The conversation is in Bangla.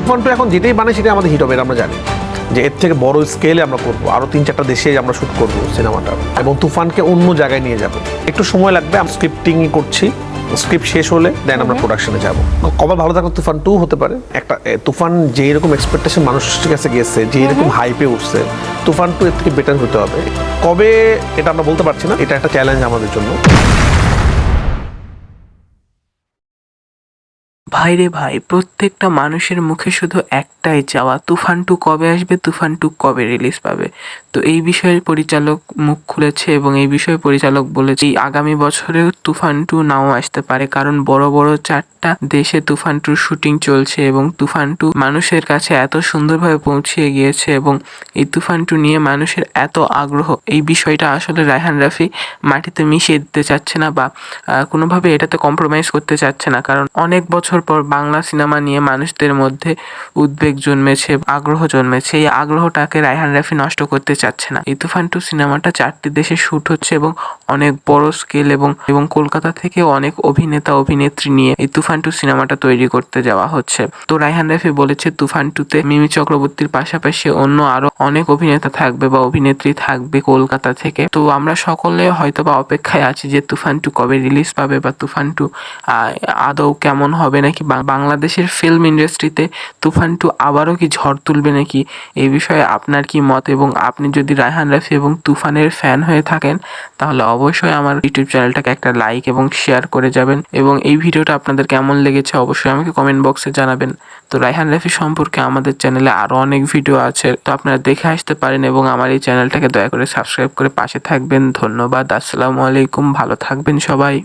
তুফান টু এখন যেটাই বানাই সেটাই আমাদের হিট হবে, এটা আমরা জানি যে এর থেকে বড় স্কেলে আমরা করবো, আরও 3-4টা দেশে আমরা শ্যুট করবো সিনেমাটা এবং তুফানকে অন্য জায়গায় নিয়ে যাব। একটু সময় লাগবে, আমি স্ক্রিপ্টিংই করছি, স্ক্রিপ্ট শেষ হলে দেন আমরা প্রোডাকশনে যাব। কবে ভালো থাকলে তুফান টু হতে পারে। একটা তুফান যেই রকম এক্সপেকটেশন মানুষের কাছে গেছে, যেই রকম হাইপে উঠছে, তুফান টু এর থেকে বেটার হতে হবে। কবে এটা আমরা বলতে পারছি না, এটা একটা চ্যালেঞ্জ আমাদের জন্য। ভাই রে ভাই, প্রত্যেকটা মানুষের মুখে শুধু একটাই চাওয়া, তুফান টু কবে আসবে, তুফান টু কবে রিলিজ পাবে। তো এই বিষয়ে পরিচালক মুখ খুলেছে এবং এই বিষয়ে পরিচালক বলেছে আগামী বছরেও তুফান টু নাও আসতে পারে, কারণ বড় বড় 4টা দেশে তুফান টুর শুটিং চলছে এবং তুফান টু মানুষের কাছে এত সুন্দরভাবে পৌঁছিয়ে গিয়েছে এবং এই তুফান টু নিয়ে মানুষের এত আগ্রহ, এই বিষয়টা আসলে রায়হান রাফি মাটিতে মিশিয়ে দিতে চাচ্ছে না বা কোনোভাবে এটাতে কম্প্রোমাইজ করতে চাচ্ছে না, কারণ অনেক বছর পর বাংলা সিনেমা নিয়ে মানুষদের মধ্যে উদ্বেগ জন্মেছে, আগ্রহ জন্মেছে। এই আগ্রহটাকে রায়হান রাফি নষ্ট করতে চাচ্ছে না। এই তুফান টু সিনেমাটা 4টি দেশে শুট হচ্ছে এবং অনেক বড় স্কেল এবং কলকাতা থেকে অনেক অভিনেতা অভিনেত্রী নিয়ে এই তুফান টু সিনেমাটা তৈরি করতে যাওয়া হচ্ছে। তো রায়হান রাফি বলেছে তুফান টুতে মিমি চক্রবর্তীর পাশাপাশি অন্য আরো অনেক অভিনেতা থাকবে বা অভিনেত্রী থাকবে কলকাতা থেকে। তো আমরা সকলে হয়তো বা অপেক্ষায় আছি যে তুফান টু কবে রিলিজ পাবে বা তুফান টু আদৌ কেমন হবে, নাকি বাংলাদেশের ফিল্ম ইন্ডাস্ট্রিতে তুফান টু আবারও কি ঝড় তুলবে নাকি। এই বিষয়ে আপনার কি মত, এবং আপনি যদি রায়হান রাফি এবং তুফানের ফ্যান হয়ে থাকেন তাহলে অবশ্যই আমার ইউটিউব চ্যানেলটাকে একটা লাইক এবং শেয়ার করে যাবেন, এবং এই ভিডিওটা আপনাদের কেমন লেগেছে অবশ্যই আমাকে কমেন্ট বক্সে জানাবেন। তো রায়হান রাফি সম্পর্কে আমাদের চ্যানেলে আরও অনেক ভিডিও আছে, তো আপনারা দেখে আসতে পারেন এবং আমার এই চ্যানেলটাকে দয়া করে সাবস্ক্রাইব করে পাশে থাকবেন। ধন্যবাদ, আসসালামু আলাইকুম, ভালো থাকবেন সবাই।